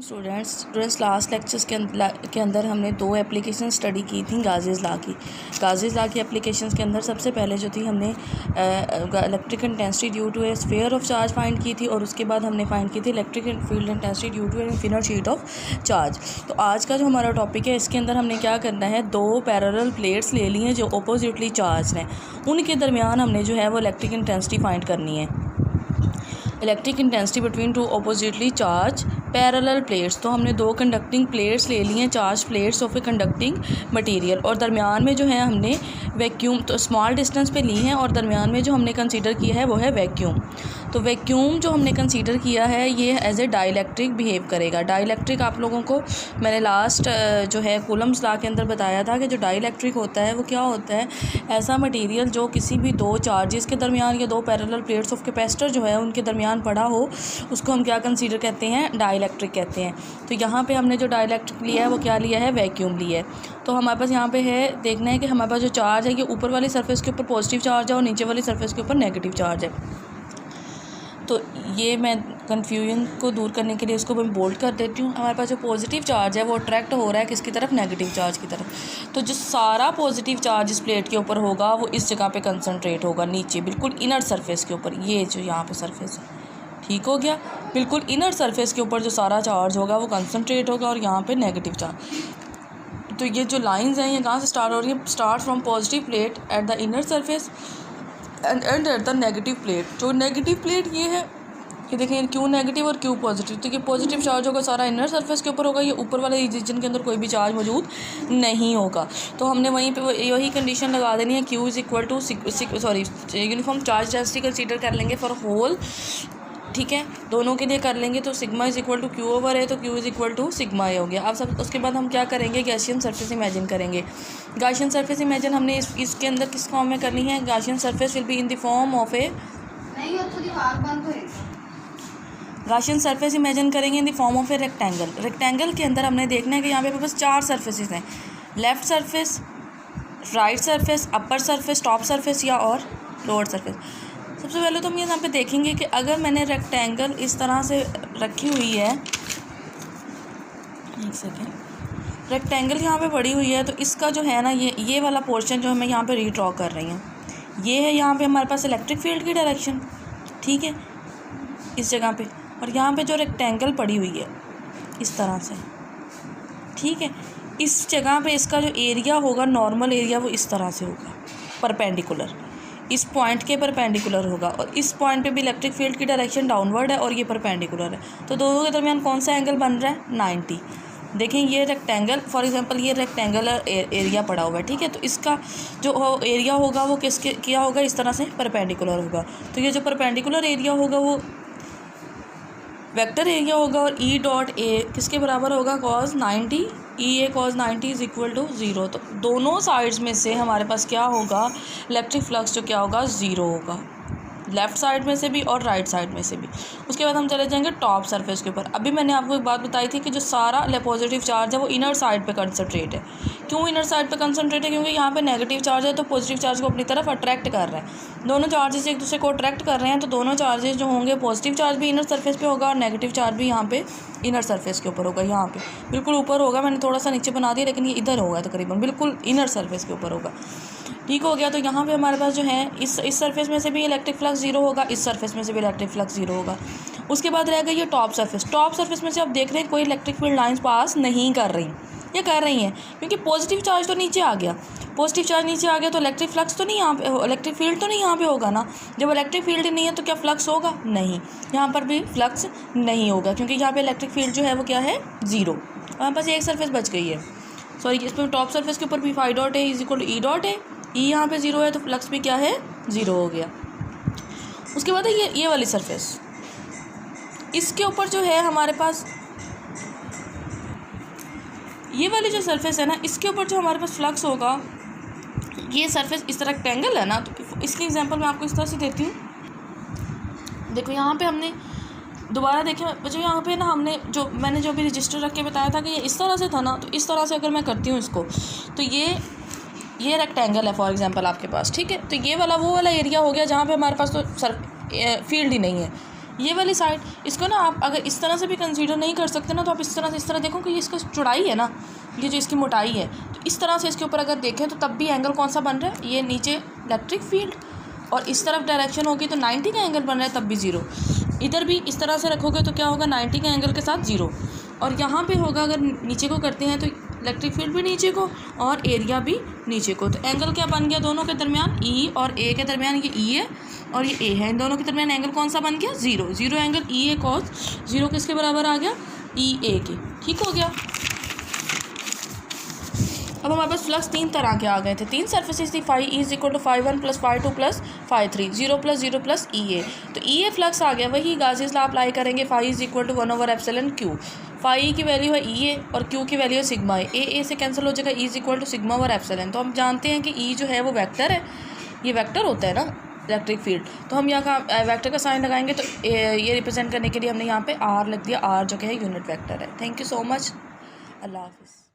Students last lectures के अंदर हमने दो एप्लीकेशन स्टडी की थी गाज़ीज़ लॉ की एप्लीकेशंस के अंदर सबसे पहले जो थी हमने electric intensity due to a sphere of charge find की थी और उसके बाद हमने फाइंड की थी electric field intensity due to a infinite sheet of charge. तो आज का जो हमारा टॉपिक है इसके अंदर हमने क्या करना है, दो पैरेलल प्लेट्स ले ली हैं जो अपोजिटली चार्ज हैं, उनके दरमियान हमने जो है वो इलेक्ट्रिक इंटेंसिटी फाइंड करनी है। Electric intensity between two oppositely charge parallel plates. तो हमने दो कंडक्टिंग प्लेट्स ले ली हैं, charge plates of a conducting material, और दरमियान में जो है हमने वैक्यूम तो स्मॉल डिस्टेंस पे ली हैं और दरमियान में जो हमने कंसीडर किया है वो है वैक्यूम। तो वैक्यूम जो हमने कंसीडर किया है ये एज ए डाइलेक्ट्रिक बिहेव करेगा। डाइलेक्ट्रिक आप लोगों को मैंने लास्ट जो है कूलम्स लॉ के अंदर बताया था कि जो डाइलेक्ट्रिक होता है वो क्या होता है, ऐसा मटेरियल जो किसी भी दो चार्जेस के दरमियान या दो पैरेलल प्लेट्स ऑफ कैपेसिटर जो है उनके दरमियान पड़ा हो, उसको हम क्या कंसीडर कहते हैं, डाइलेक्ट्रिक कहते हैं। तो यहाँ पे हमने जो डाइलेक्ट्रिक लिया है वो क्या लिया है, वैक्यूम लिया है। तो हमारे पास यहाँ पे है, देखना है कि हमारे पास जो चार्ज है ये ऊपर वाली सरफेस के ऊपर पॉजिटिव चार्ज है और नीचे वाली सरफेस के ऊपर नेगेटिव चार्ज है। तो ये मैं कन्फ्यूजन को दूर करने के लिए इसको मैं बोल्ड कर देती हूँ। हमारे पास जो पॉजिटिव चार्ज है वो अट्रैक्ट हो रहा है किसकी तरफ, नेगेटिव चार्ज की तरफ। तो जो सारा पॉजिटिव चार्ज इस प्लेट के ऊपर होगा वो इस जगह पे कंसंट्रेट होगा, नीचे बिल्कुल इनर सरफेस के ऊपर। ये जो यहाँ पे सरफेस है, ठीक हो गया, बिल्कुल इनर सरफेस के ऊपर जो सारा चार्ज होगा वो कंसंट्रेट होगा और यहाँ पे नेगेटिव चार्ज। तो ये जो लाइंस हैं ये कहाँ से स्टार्ट हो रही है, start from positive plate at the inner surface and at the negative plate. जो नेगेटिव प्लेट ये है, ये देखें क्यू नेगेटिव और क्यू पॉजिटिव। तो ये पॉजिटिव चार्ज होगा सारा इनर सरफेस के ऊपर होगा, ये ऊपर वाले रीजन के अंदर कोई भी चार्ज मौजूद नहीं होगा। तो हमने वहीं पे यही कंडीशन लगा देनी है, Q is equal to uniform charge density consider कर लेंगे फॉर होल, ठीक है, दोनों के लिए कर लेंगे। तो sigma is equal to Q over है, तो Q is equal to sigma A हो गया। अब सब उसके बाद हम क्या करेंगे, गैसियन सरफेस इमेजिन करेंगे। गैसियन सरफेस इमेजिन हमने इसके अंदर किस फॉर्म में करनी है, Gaussian surface will be in the form of a, Gaussian surface imagine करेंगे in the form of a rectangle. Rectangle के अंदर हमने देखना है कि यहाँ पे बस चार सरफेसेस हैं, left surface, right surface, upper surface, top surface या और लोअर सरफेस। सबसे पहले तो हम यहाँ पे देखेंगे कि अगर मैंने रेक्टेंगल इस तरह से रखी हुई है, एक सेकेंड, रेक्टेंगल यहाँ पे पड़ी हुई है, तो इसका जो है ना ये वाला पोर्शन जो मैं यहाँ पे रीड्रॉ कर रही हूँ, ये है यहाँ पे हमारे पास इलेक्ट्रिक फील्ड की डायरेक्शन, ठीक है, इस जगह पे। और यहाँ पे जो रेक्टेंगल पड़ी हुई है इस तरह से, ठीक है, इस जगह पे इसका जो एरिया होगा, नॉर्मल एरिया, वो इस तरह से होगा, परपेंडिकुलर, इस पॉइंट के परपेंडिकुलर होगा। और इस पॉइंट पे भी इलेक्ट्रिक फील्ड की डायरेक्शन डाउनवर्ड है और ये परपेंडिकुलर है। तो दोनों के दरमियान कौन सा एंगल बन रहा है, 90। देखें ये रेक्टेंगल, फॉर एग्जांपल ये रेक्टेंगुलर एरिया पड़ा हुआ है, ठीक है, तो इसका जो एरिया होगा वो किसके क्या होगा, इस तरह से परपेंडिकुलर होगा। तो ये जो परपेंडिकुलर एरिया होगा वो वेक्टर एरिया होगा और ई डॉट ए किसके बराबर होगा, cos 90, E A cos 90 is equal to 0। तो दोनों साइड्स में से हमारे पास क्या होगा, इलेक्ट्रिक फ्लक्स जो क्या होगा, 0 होगा, लेफ़्ट साइड में से भी और राइट साइड में से भी। उसके बाद हम चले जाएंगे टॉप सरफेस के ऊपर। अभी मैंने आपको एक बात बताई थी कि जो सारा पॉजिटिव चार्ज है वो इनर साइड पे कंसंट्रेट है। क्यों इनर साइड पे कंसंट्रेट है, क्योंकि यहाँ पे नेगेटिव चार्ज है तो पॉजिटिव चार्ज को अपनी तरफ अट्रैक्ट कर रहा है। दोनों चार्जेस एक दूसरे को अट्रैक्ट कर रहे हैं, तो दोनों चार्जेस जो होंगे, पॉजिटिव चार्ज भी इनर सरफेस पे होगा और नेगेटिव चार्ज भी यहाँ पे इनर सरफेस के ऊपर होगा। यहाँ पे बिल्कुल ऊपर होगा, मैंने थोड़ा सा नीचे बना दिया, लेकिन ये इधर होगा, तकरीबन बिल्कुल इनर सरफेस के ऊपर होगा, ठीक हो गया। तो यहाँ पे हमारे पास जो है इस सरफेस में से भी इलेक्ट्रिक फ्लक्स 0 होगा, इस सरफेस में से भी इलेक्ट्रिक फ्लक्स 0 होगा। उसके बाद रह गई ये टॉप सरफेस। टॉप सरफेस में से आप देख रहे हैं कोई इलेक्ट्रिक फील्ड लाइंस पास नहीं कर रही, ये कर रही हैं क्योंकि पॉजिटिव चार्ज तो नीचे आ गया। पॉजिटिव चार्ज नीचे आ गया तो इलेक्ट्रिक फ्लक्स तो नहीं यहाँ पे, इलेक्ट्रिक फील्ड तो नहीं यहाँ पे होगा ना। जब इलेक्ट्रिक फील्ड ही नहीं है तो क्या फ्लक्स होगा, नहीं, यहाँ पर भी फ्लक्स नहीं होगा क्योंकि यहाँ पे इलेक्ट्रिक फील्ड जो है वो क्या है, 0। हमारे पास एक सरफेस बच गई है, सॉरी, इसमें टॉप सरफेस के ऊपर भी फाई डॉट है is equal to E dot है, ई यहाँ पे 0 है तो फ्लक्स भी क्या है, 0 हो गया। उसके बाद है ये वाली सरफेस, इसके ऊपर जो है हमारे पास ये वाली जो सरफेस है ना, इसके ऊपर जो हमारे पास फ्लक्स होगा, ये सरफेस इस तरह रेक्टेंगल है ना, तो इसकी एग्जांपल मैं आपको इस तरह से देती हूँ। देखो यहाँ पे हमने दोबारा देखें, जो यहाँ पे ना हमने मैंने जो भी रजिस्टर रख के बताया था कि ये इस तरह से था ना, तो इस तरह से अगर मैं करती हूँ इसको, तो ये रेक्टेंगल है फॉर एग्जांपल आपके पास, ठीक है। तो ये वाला वो वाला एरिया हो गया जहाँ पे हमारे पास तो फील्ड ही नहीं है, ये वाली साइड, इसको ना आप अगर इस तरह से भी कंसीडर नहीं कर सकते ना, तो आप इस तरह देखो कि ये इसका चौड़ाई है ना, ये जो इसकी मोटाई है, तो इस तरह से इसके ऊपर अगर देखें तो तब भी एंगल कौन सा बन रहा है, ये नीचे इलेक्ट्रिक फील्ड, और इस तरफ डायरेक्शन होगी तो 90 का एंगल बन रहा है, तब भी 0। इधर भी इस तरह से रखोगे तो क्या होगा, 90 के एंगल के साथ 0। और यहाँ पे होगा, अगर नीचे को करते हैं तो इलेक्ट्रिक फील्ड भी नीचे को और एरिया भी नीचे को, तो एंगल क्या बन गया दोनों के दरमियान, ई और ए के दरमियान, ये ई है और ये ए है, इन दोनों के दरमियान एंगल कौन सा बन गया, 0। 0 एंगल ई ए कॉस 0 किसके बराबर आ गया, ई ए के। ठीक हो गया। अब हमारे पास फ्लक्स 3 तरह के आ गए थे, 3 सर्फेसिस थी, phi is equal to phi 1 plus phi 2 plus phi 3, 0 plus 0 plus E A. तो ई ए फ्लक्स आ गया, वही गाउसियन लॉ अप्लाई करेंगे, phi is equal to 1 over epsilon Q. Phi की वैल्यू है ई ए और क्यू की वैल्यू है सिग्मा ए से कैंसिल हो जाएगा, E is equal to sigma over epsilon. तो हम जानते हैं कि ई जो है वो वेक्टर है, ये वेक्टर होता है ना इलेक्ट्रिक फील्ड, तो हम यहाँ का वेक्टर का साइन लगाएंगे, तो ये रिप्रेजेंट करने के लिए हमने यहाँ पे आर लिख दिया, आर जो कि है यूनिट वेक्टर है। थैंक यू सो मच, अल्लाह हाफिज़।